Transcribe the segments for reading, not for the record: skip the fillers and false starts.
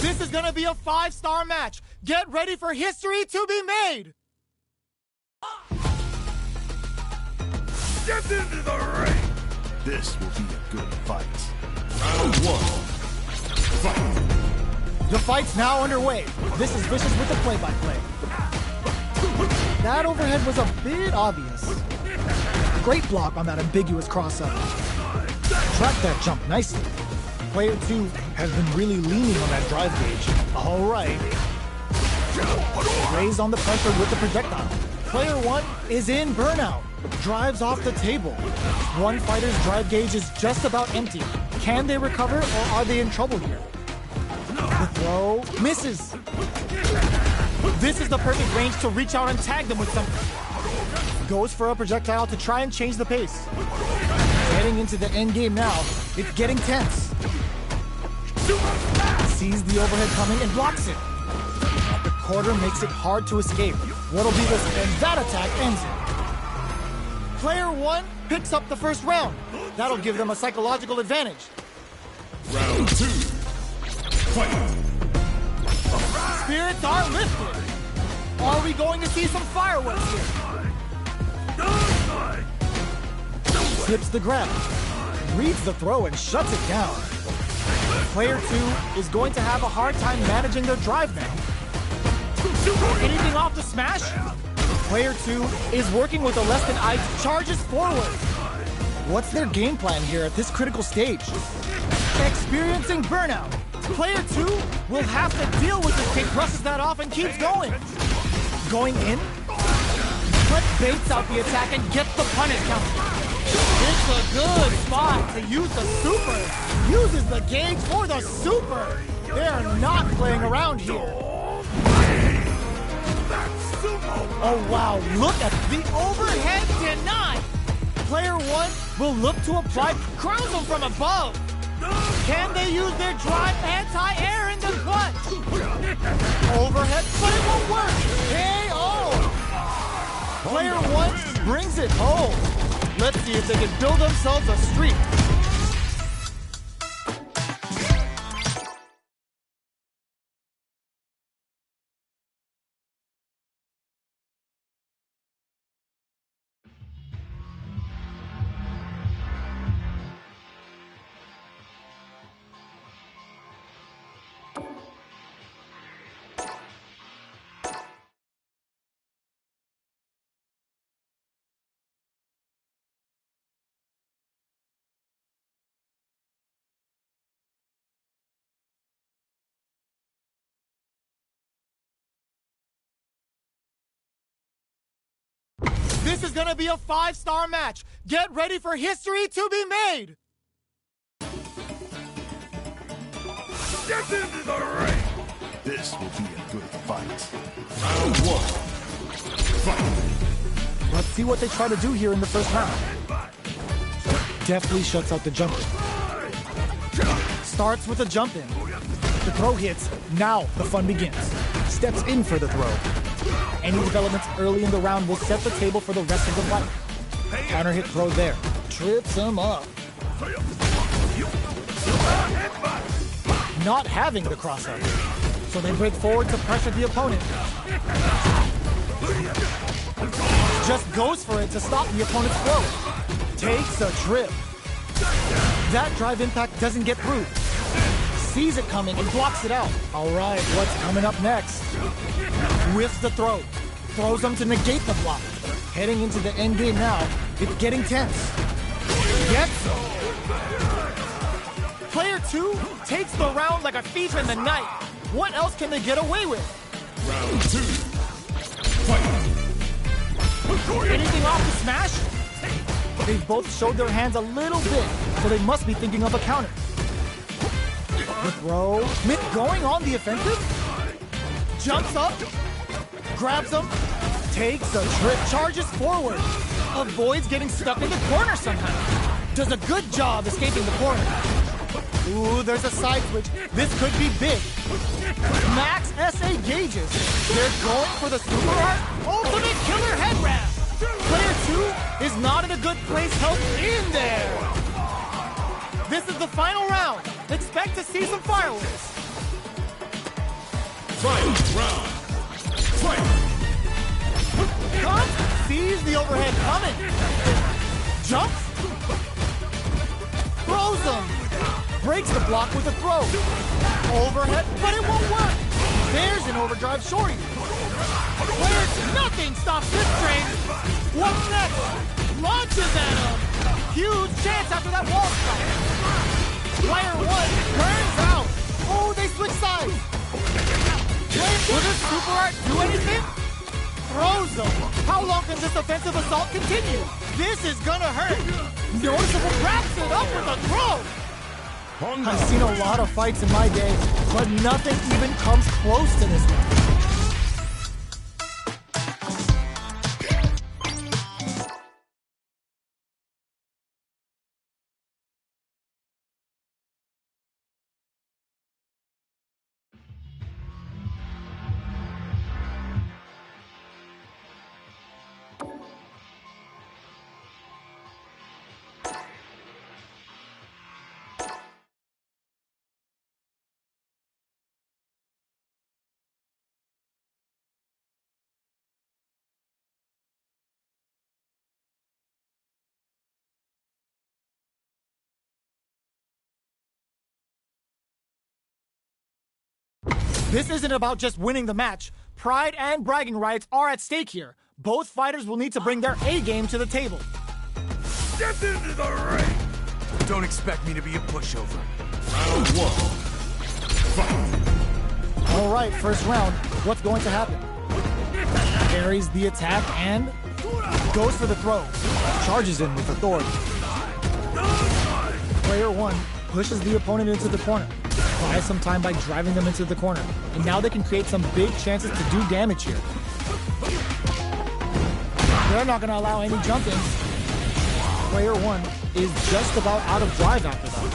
This is gonna be a 5-star match. Get ready for history to be made. Get into the ring! This will be a good fight. Round 1. Fight! The fight's now underway. This is Vicious with the play-by-play. That overhead was a bit obvious. Great block on that ambiguous cross-up. Tracked that jump nicely. Player 2 has been really leaning on that drive gauge. All right. Raised on the pressure with the projectile. Player 1 is in burnout. Drives off the table. One fighter's drive gauge is just about empty. Can they recover or are they in trouble here? The throw misses. This is the perfect range to reach out and tag them with something. Goes for a projectile to try and change the pace. Heading into the end game now. It's getting tense. Sees the overhead coming and blocks it. The quarter makes it hard to escape. What'll be this? And that attack ends it. Player 1 picks up the first round. That'll give them a psychological advantage. Round 2. Fight! Spirits are lifted. Are we going to see some fireworks here? Slips the grab. Reads the throw and shuts it down. Player 2 is going to have a hard time managing their drive now. Anything off the smash? Player 2 is working with a less than ice, charges forward. What's their game plan here at this critical stage? Experiencing burnout. Player 2 will have to deal with this. He brushes that off and keeps going. Going in? But baits out the attack and gets the punish counter. It's a good spot to use the super. Uses the gauge for the super. They're not playing around here. Oh wow, look at the overhead denied. Player 1 will look to apply, crowns them from above. Can they use their drive anti-air in the clutch? Overhead, but it won't work. KO. Player 1 brings it home. Let's see if they can build themselves a streak. This is gonna be a 5-star match. Get ready for history to be made. Get into the ring! This will be a good fight. Round 1. Fight! Let's see what they try to do here in the first round. Deftly shuts out the jump in. Starts with a jump in. The throw hits. Now the fun begins. Steps in for the throw. Any developments early in the round will set the table for the rest of the fight. Counter hit throw there. Trips him up. Not having the crossover. So they break forward to pressure the opponent. Just goes for it to stop the opponent's flow. Takes a trip. That drive impact doesn't get through. Sees it coming and blocks it out. All right, what's coming up next? Whiffs the throw. Throws them to negate the block. Heading into the end game now. It's getting tense. Gets him. Player 2 takes the round like a thief in the night. What else can they get away with? Round 2. Fight! Anything off the smash? They've both showed their hands a little bit, so they must be thinking of a counter. The throw. Mitt going on the offensive. Jumps up. Grabs him. Takes a trip. Charges forward. Avoids getting stuck in the corner somehow. Does a good job escaping the corner. Ooh, there's a side switch. This could be big. Max SA gauges. They're going for the super art ultimate killer head wrap. Player 2 is not in a good place held in there. This is the final round. Expect to see some fireworks. Fight round. Fight. Comes, sees the overhead coming. Jumps. Throws him. Breaks the block with a throw. Overhead, but it won't work. There's an overdrive shorty. Players, nothing stops this train. What's next? Launches at him. Huge chance after that wall strike. Player one burns out. Oh, they switch sides. Will this super art do anything? Throws them. How long can this offensive assault continue? This is gonna hurt. Noticeable wraps it up with a throw. I've seen a lot of fights in my day, but nothing even comes close to this one. This isn't about just winning the match. Pride and bragging rights are at stake here. Both fighters will need to bring their A game to the table. Step into the ring. Don't expect me to be a pushover. Round one. Fight. All right, first round. What's going to happen? Carries the attack and goes for the throw. Charges in with authority. Player one pushes the opponent into the corner. Buys some time by driving them into the corner. And now they can create some big chances to do damage here. They're not going to allow any jump-ins. Player one is just about out of drive after that.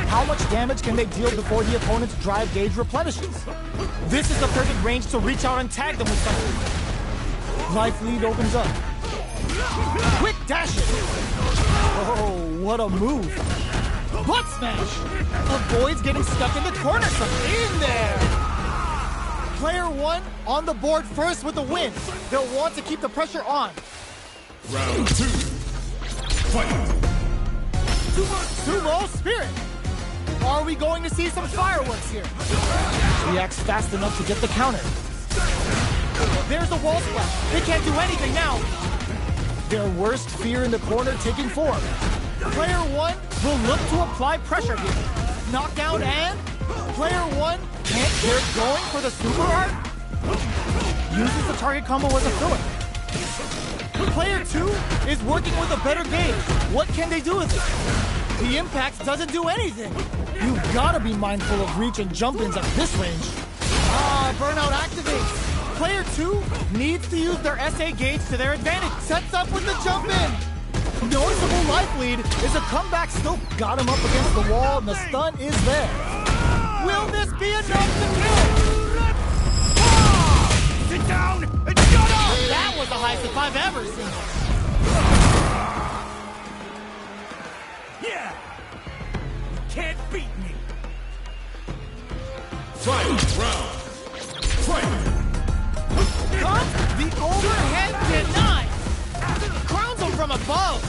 How much damage can they deal before the opponent's drive gauge replenishes? This is the perfect range to reach out and tag them with something. Life lead opens up. Quick dash it. Oh, what a move. Butt smash! Avoids getting stuck in the corner. Some in there! Player one on the board first with the win. They'll want to keep the pressure on. Round two. Fight. Sumo Spirit! Are we going to see some fireworks here? Reacts fast enough to get the counter. There's a wall splash. They can't do anything now. Their worst fear in the corner taking form. Player one will look to apply pressure here. Knockdown and player one can't. They're going for the super art. Uses the target combo as a filler. Player two is working with a better gauge. What can they do with it? The impact doesn't do anything. You've got to be mindful of reach and jump-ins at this range. Burnout activates. Player two needs to use their SA gauge to their advantage. Sets up with the jump-in. Noticeable life lead is a comeback. Still got him up against the wall, and the stun is there. Will this be enough to kill? Sit down and shut up. That was the highest if I've ever seen it. Yeah. You can't beat me. Fight round. Fight. Cut the overhead denied. Crowns him from above.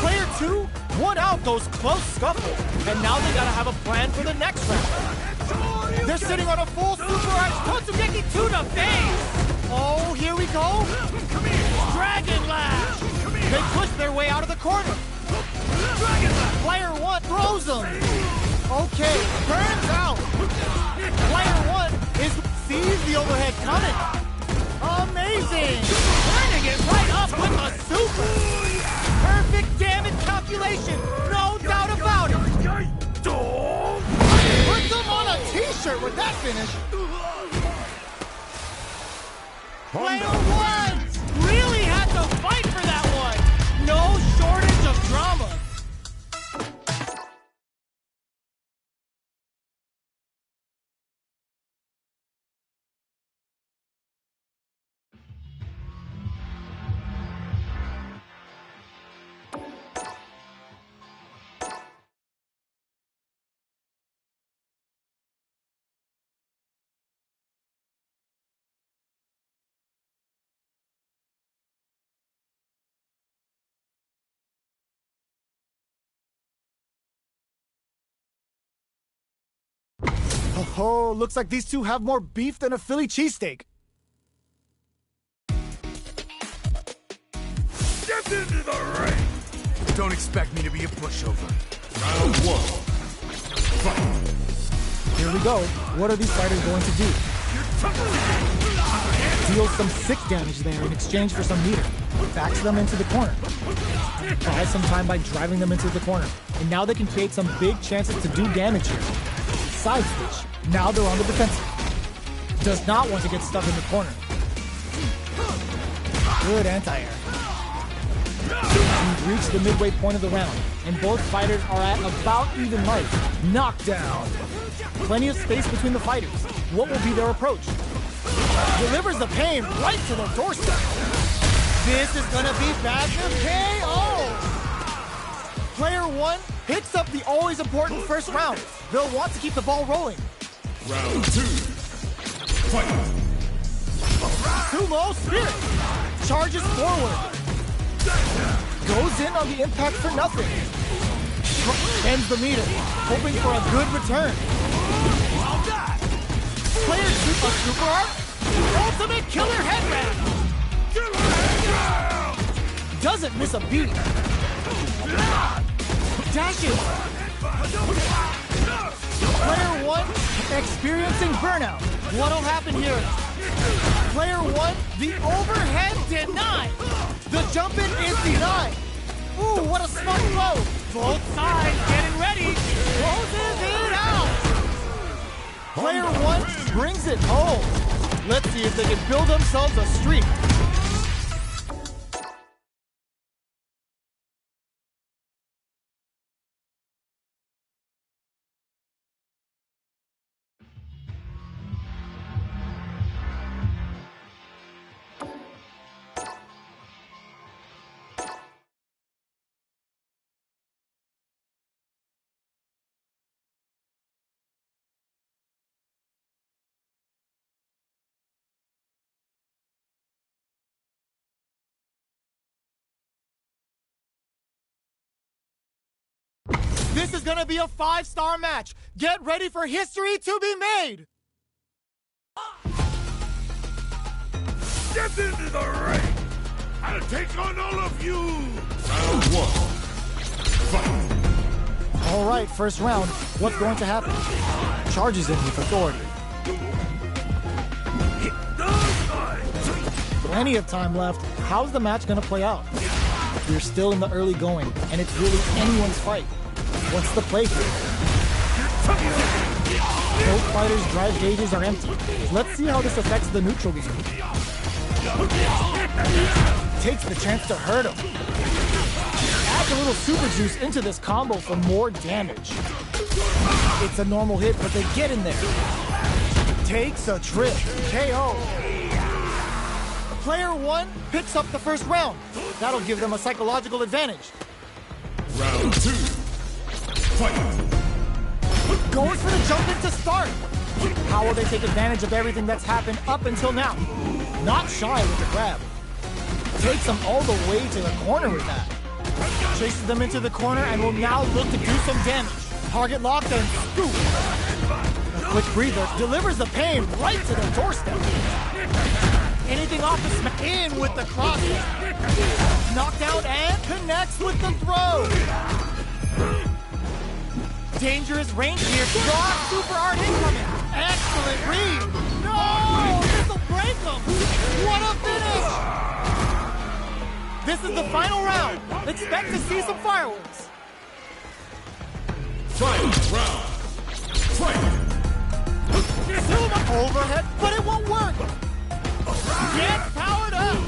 Player two, one out those close scuffles. And now they gotta have a plan for the next round. They're sitting on a full super arch Totsugeki to the face. Oh, here we go. Dragon Lash. They push their way out of the corner. Player one throws them. Okay, burns out. Player one sees the overhead coming. Amazing. Turning it right up with a super. Perfect damage calculation. No doubt about it. Put them on a t-shirt with that finish. Player one really had to fight for that one. No shortage of drama. Oh, looks like these two have more beef than a Philly cheesesteak. Step into the ring! Don't expect me to be a pushover. Round 1. Fight! Here we go. What are these fighters going to do? Deals some sick damage there in exchange for some meter. Backs them into the corner. Buys some time by driving them into the corner. And now they can create some big chances to do damage here. Side switch. Now they're on the defensive. Does not want to get stuck in the corner. Good anti-air. We've reached the midway point of the round, and both fighters are at about even life. Knockdown. Plenty of space between the fighters. What will be their approach? Delivers the pain right to the doorstep. This is gonna be Magnum KO! Player 1 picks up the always important first round. They'll want to keep the ball rolling. Round 2. Fight! Sumo Spirit charges forward. Goes in on the impact for nothing. Ends the meter, hoping for a good return. Player 2 a super art. Ultimate killer headband. Doesn't miss a beat. Dashes. Player 1 experiencing burnout. What'll happen here? Player 1, the overhead denied. The jump in is denied. Ooh, what a smart throw. Both sides getting ready. Closes it out. Player 1 brings it home. Let's see if they can build themselves a streak. This is gonna be a 5-star match. Get ready for history to be made. Step into the ring! I'll take on all of you! Round 1. Fight! All right, first round. What's going to happen? Charges in with authority. Plenty of time left. How's the match gonna play out? We're still in the early going, and it's really anyone's fight. What's the play here? Both fighters' drive gauges are empty. Let's see how this affects the neutral game. Takes the chance to hurt him. Adds a little super juice into this combo for more damage. It's a normal hit, but they get in there. Takes a trip. KO. Player 1 picks up the first round. That'll give them a psychological advantage. Round 2. Fight! Goes for the jump in to start. How will they take advantage of everything that's happened up until now? Not shy with the grab. Takes them all the way to the corner with that. Chases them into the corner and will now look to do some damage. Target locked and scoop. A quick breather delivers the pain right to the doorstep. Anything off the smack in with the cross. Knockdown and connects with the throw. Dangerous range here. Strong super art incoming. Excellent read. No! This'll break him. What a finish! This is the final round. Expect to see some fireworks. Final round. Fight! Sumo overhead, but it won't work. Gets powered up.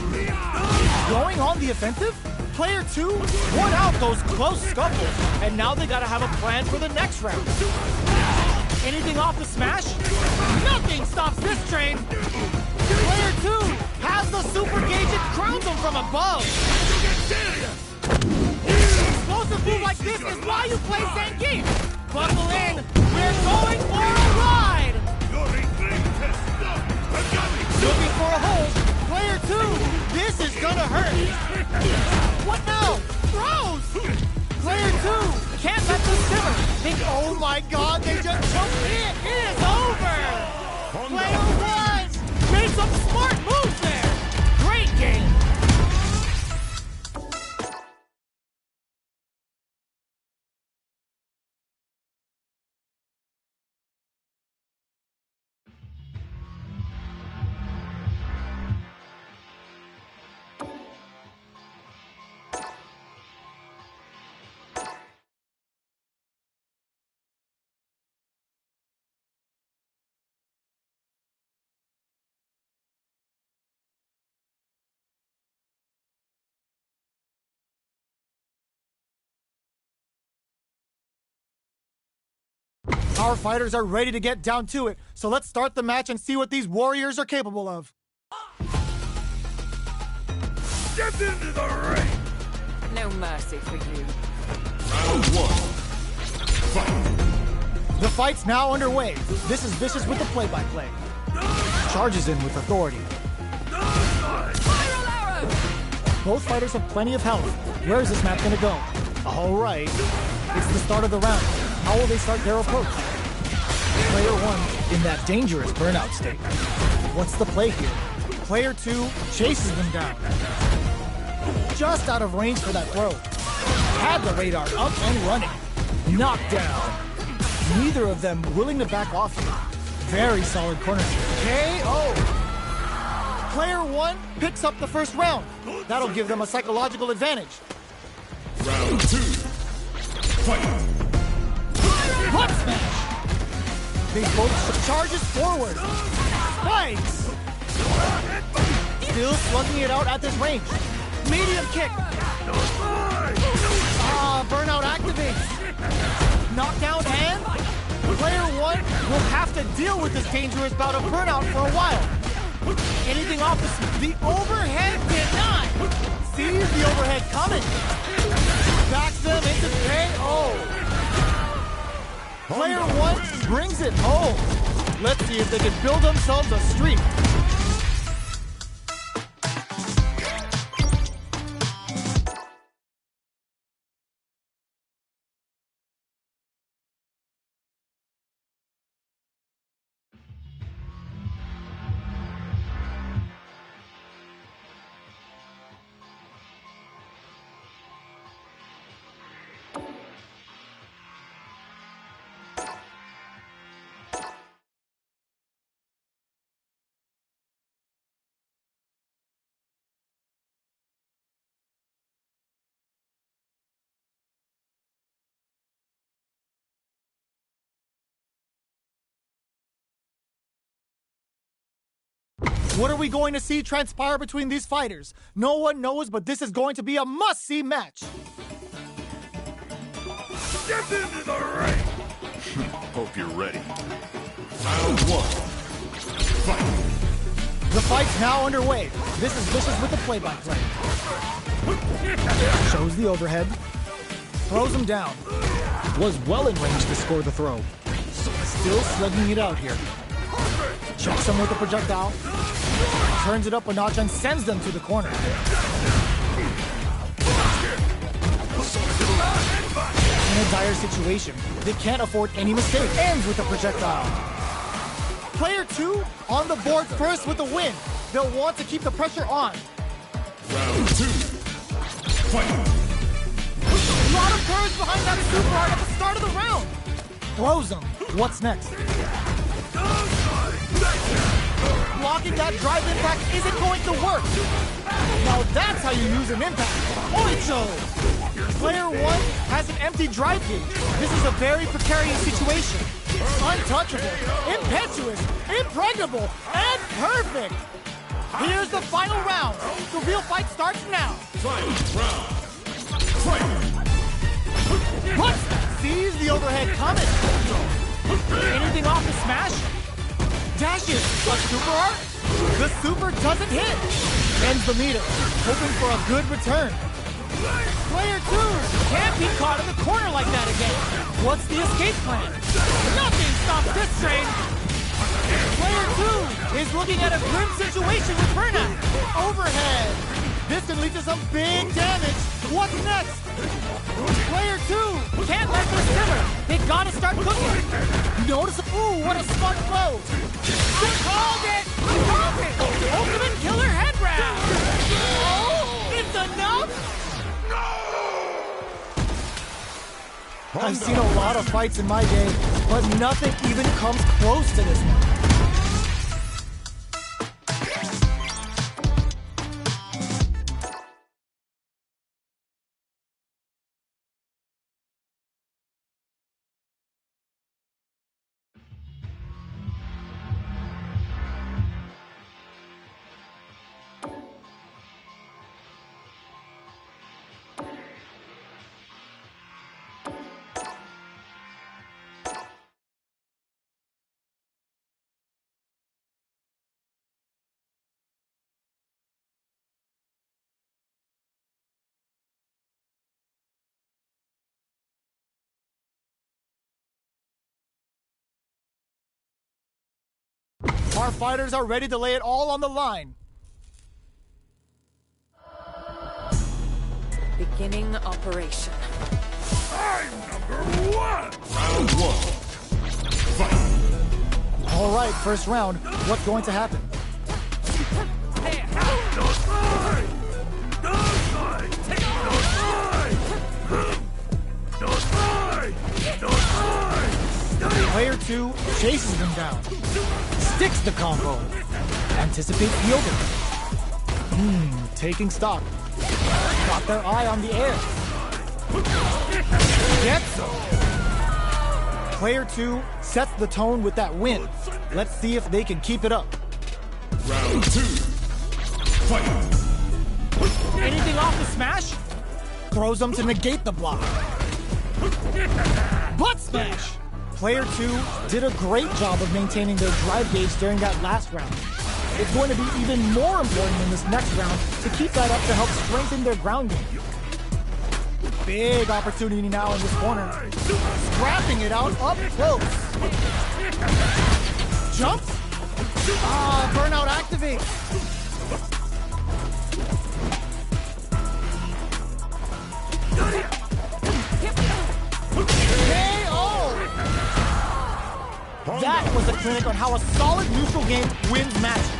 Going on the offensive? Player 2 won out those close scuffles, and now they gotta have a plan for the next round. Anything off the smash? Nothing stops this train. Player 2 has the super gauge and crowns him from above. Explosive move like this is why you play Zangief. Buckle in, we're going for a ride. Looking for a hold. Player 2, this is gonna hurt. What now? Throws! Player 2 can't let this simmer. Think, oh my god, they just jumped in. It is over! Player one made some smart moves there. Great game. Our fighters are ready to get down to it, so let's start the match and see what these warriors are capable of. Step into the ring! No mercy for you. Round one. Fight! The fight's now underway. This is Vicious with the play-by-play. Charges in with authority. Spiral arrow! Both fighters have plenty of health. Where is this match gonna go? All right. It's the start of the round. How will they start their approach? Player one in that dangerous burnout state. What's the play here? Player two chases them down. Just out of range for that throw. Had the radar up and running. Knocked down. Neither of them willing to back off here. Very solid corner kick. KO! Player one picks up the first round. That'll give them a psychological advantage. Round two. Fight! Butt smash! They both charges forward. Spikes! Still slugging it out at this range. Medium kick. Burnout activates. Knockdown and player one will have to deal with this dangerous bout of burnout for a while. Anything off the overhead denied. Sees the overhead coming. Backs them into KO. Player one brings it home. Let's see if they can build themselves a streak. What are we going to see transpire between these fighters? No one knows, but this is going to be a must-see match. Step into the ring! Hope you're ready. Round one. Fight! The fight's now underway. This is Vicious with the play-by-play. Shows the overhead. Throws him down. Was well in range to score the throw. Still slugging it out here. Checks him with a projectile. Turns it up a notch and sends them to the corner. In a dire situation, they can't afford any mistake. Ends with a projectile. Player two on the board first with the win. They'll want to keep the pressure on. Round two. Fight! A lot of courage behind that super art at the start of the round. Throws him. What's next? Blocking that drive impact isn't going to work. Now that's how you use an impact. Oicho! Player one has an empty drive gauge. This is a very precarious situation. Untouchable, impetuous, impregnable, and perfect. Here's the final round. The real fight starts now. Final round. Fight! What? Sees the overhead coming. Anything off the smash? Dashes, but super art? The super doesn't hit. Ends the meter, hoping for a good return. Player two can't be caught in the corner like that again. What's the escape plan? Nothing stops this train. Player two is looking at a grim situation with burnout. Overhead. This can lead to some big damage. What's next? Player 2 can't let this simmer. They gotta start cooking. Notice, ooh, what a smart blow. He called it! He called it! Ultimate killer head wrap! Oh, it's enough? I've seen a lot of fights in my day, but nothing even comes close to this one. Our fighters are ready to lay it all on the line. Beginning operation. I'm number 1! Round 1. Fight! All right, first round. What's going to happen? Don't fight! Don't fight! Don't fight! Don't fight! Don't fight! Player 2 chases them down. Sticks the combo. Anticipate fielding. Taking stock. Got their eye on the air. Gets some. Player 2 sets the tone with that win. Let's see if they can keep it up. Round 2. Fight! Anything off the smash? Throws them to negate the block. Butt smash! Player 2 did a great job of maintaining their drive gauge during that last round. It's going to be even more important in this next round to keep that up to help strengthen their ground game. Big opportunity now in this corner. Scrapping it out up close. Jumps? Burnout activates. That was a clinic on how a solid neutral game wins matches.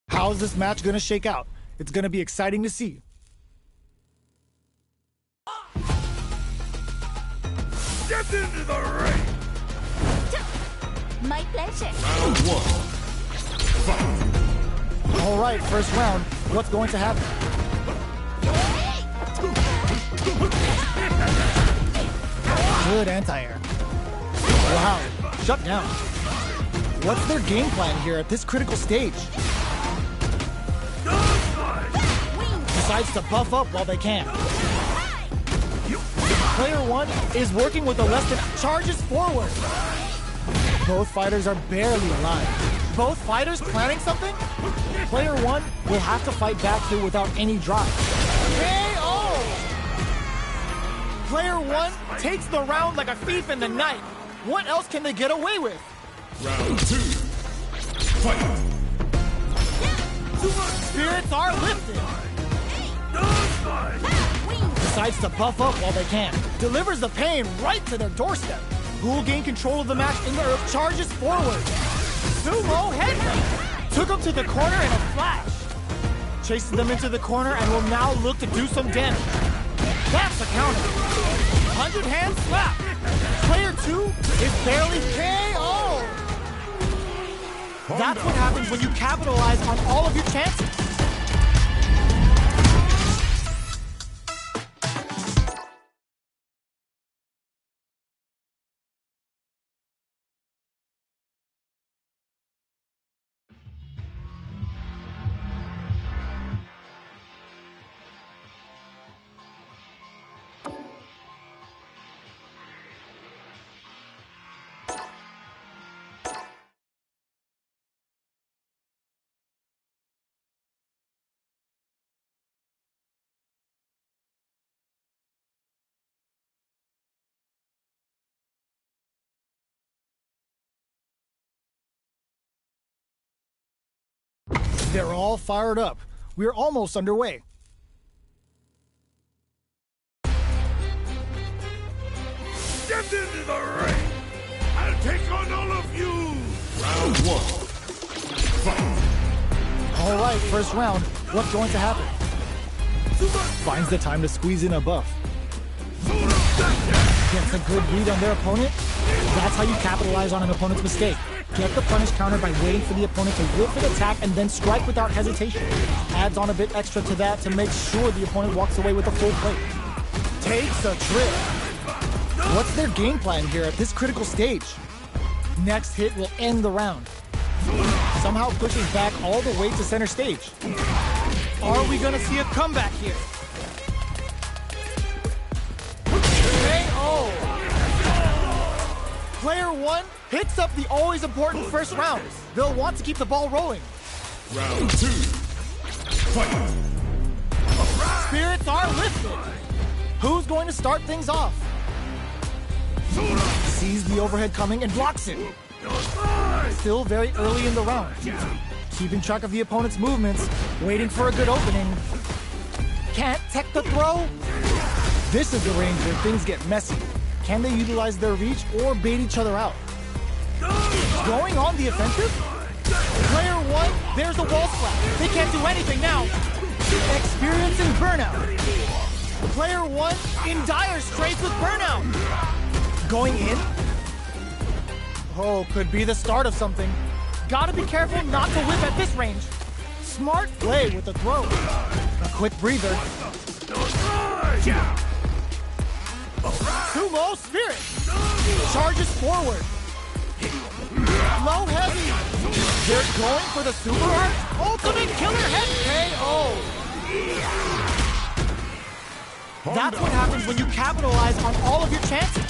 How's this match gonna shake out? It's gonna be exciting to see. Get into the ring! My pleasure. Round 1. Fight! All right, first round. What's going to happen? Good anti-air. Wow, shut down. What's their game plan here at this critical stage? Decides to buff up while they can. Player 1 is working with a less than charges forward. Both fighters are barely alive. Both fighters planning something? Player 1 will have to fight back here without any drive. KO! Player 1 takes the round like a thief in the night. What else can they get away with? Round 2. Fight! Spirits are lifted. Decides to buff up while they can. Delivers the pain right to their doorstep. Who will gain control of the match in the earth? Charges forward. Sumo headbutt. Took him to the corner in a flash. Chases them into the corner and will now look to do some damage. That's a counter. 100-hand slap. Player 2 is barely KO. That's what happens when you capitalize on all of your chances. They're all fired up. We're almost underway. Get into the ring! I'll take on all of you! Round 1. Fight! All right, first round. What's going to happen? Finds the time to squeeze in a buff. Gets a good read on their opponent. That's how you capitalize on an opponent's mistake. Get the punish counter by waiting for the opponent to whip an attack and then strike without hesitation. Adds on a bit extra to that to make sure the opponent walks away with a full plate. Takes a trip. What's their game plan here at this critical stage? Next hit will end the round. Somehow pushes back all the way to center stage. Are we gonna see a comeback here? KO! Player 1 picks up the always important first round. They'll want to keep the ball rolling. Round 2. Fight! Spirits are lifted. Who's going to start things off? Sees the overhead coming and blocks it. Still very early in the round. Keeping track of the opponent's movements, waiting for a good opening. Can't tech the throw? This is the range where things get messy. Can they utilize their reach or bait each other out? Going on the offensive? Player 1, there's a wall slap. They can't do anything now. Experiencing burnout. Player 1 in dire straits with burnout. Going in? Oh, could be the start of something. Gotta be careful not to whip at this range. Smart play with the throw. A quick breather. Sumo Spirit. Charges forward. Low heavy. They're going for the super art. Ultimate killer head KO. That's what happens when you capitalize on all of your chances.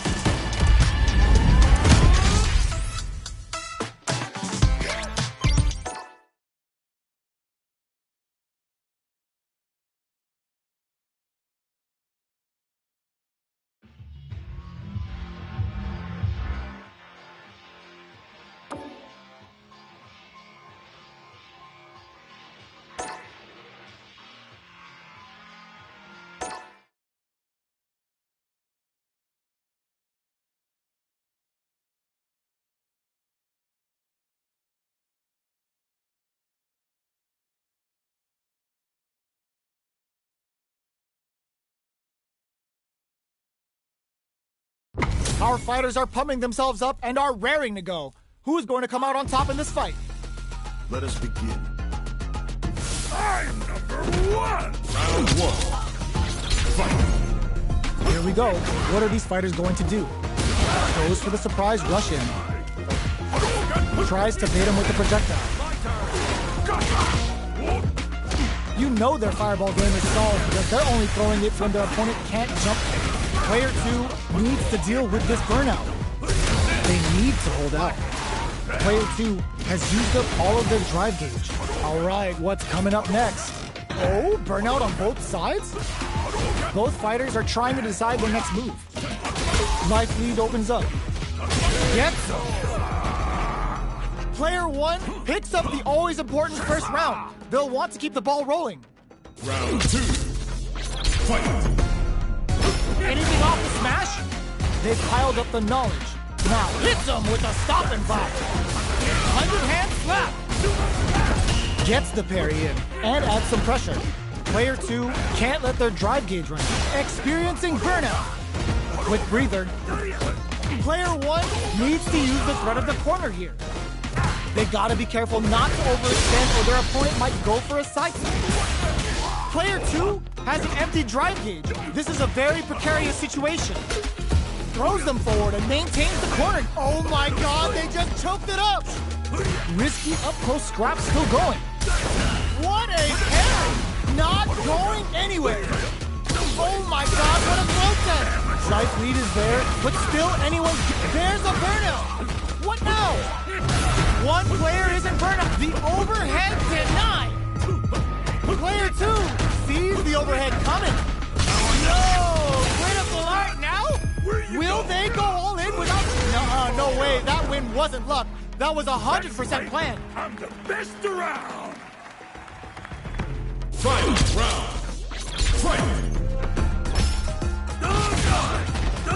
Our fighters are pumping themselves up and are raring to go. Who is going to come out on top in this fight? Let us begin. I'm number 1! Round 1. Fight! Here we go. What are these fighters going to do? Goes for the surprise rush in. Tries to bait him with the projectile. You know their fireball game is solid because they're only throwing it when their opponent can't jump. Player 2 needs to deal with this burnout. They need to hold out. Player 2 has used up all of their drive gauge. All right, what's coming up next? Oh, burnout on both sides? Both fighters are trying to decide their next move. Life lead opens up. Gets some. Player 1 picks up the always important first round. They'll want to keep the ball rolling. Round 2. Fight! Anything off the smash? They've piled up the knowledge. Now hits them with a stopping block. 100-hand slap. Gets the parry in and adds some pressure. Player 2 can't let their drive gauge run. Experiencing burnout. A quick breather. Player 1 needs to use the threat of the corner here. They gotta be careful not to overextend or their opponent might go for a side step. Player 2 has an empty drive gauge. This is a very precarious situation. Throws them forward and maintains the corner. Oh my god, they just choked it up! Risky up-close scrap still going. What a parry! Not going anywhere. Oh my god, what a throw test! Life lead is there, but still anyone... There's a burnout! What now? One player isn't burnout. The overhead denied. Player 2 sees the overhead coming. No! Critical art now? Will they go all in without... No way. That win wasn't luck. That was 100% planned. I'm the best around! Final round. Fight!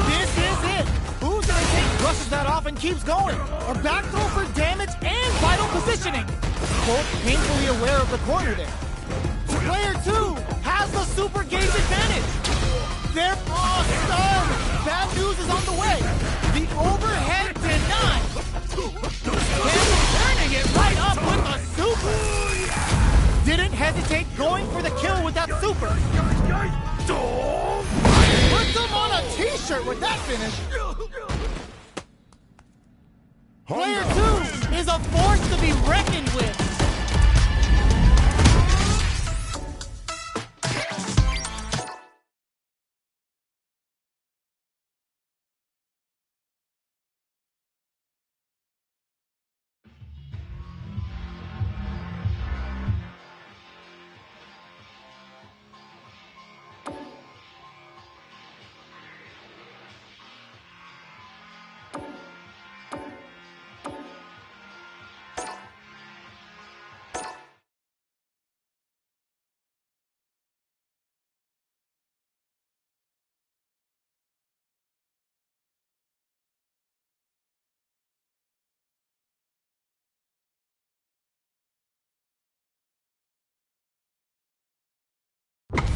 This is it! Who's gonna take brushes that off and keeps going? A back throw for damage and vital positioning! Both painfully aware of the corner there. Player 2 has the super gauge advantage! They're stunned! Bad news is on the way! The overhead denied! And turning it right up with a super! Didn't hesitate going for the kill with that super! Put them on a t-shirt with that finish! Player 2 is a force to be reckoned with!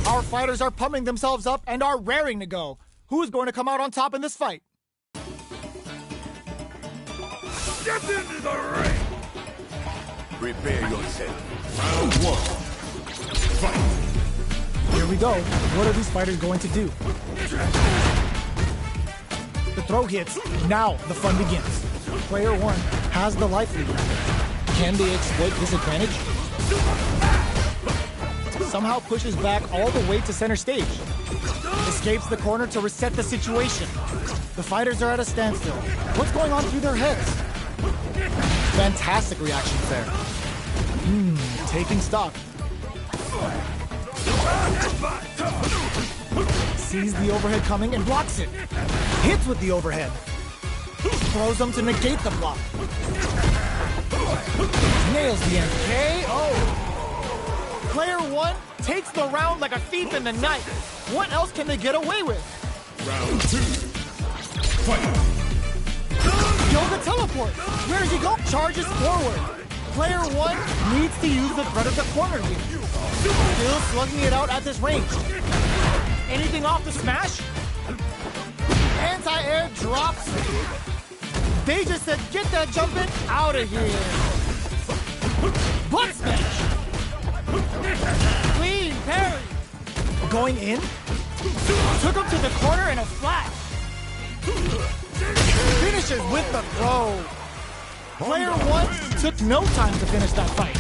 Our fighters are pumping themselves up and are raring to go. Who is going to come out on top in this fight? Step into the ring! Prepare yourself. Round 1. Fight! Here we go. What are these fighters going to do? The throw hits. Now the fun begins. Player 1 has the life lead. Can they exploit this advantage? Somehow pushes back all the way to center stage. Escapes the corner to reset the situation. The fighters are at a standstill. What's going on through their heads? Fantastic reactions there. Taking stock. Sees the overhead coming and blocks it. Hits with the overhead. Throws them to negate the block. Nails the MK. Player 1 takes the round like a thief in the night. What else can they get away with? Round 2. Fight! Yoga teleport. Where does he go? Charges forward. Player 1 needs to use the threat of the corner here. Still slugging it out at this range. Anything off the smash? Anti-air drops. They just said, get that jumping out of here. Butt smash. Clean parry. Going in. Took him to the corner in a flash. Finishes with the throw. Player 1 took no time to finish that fight.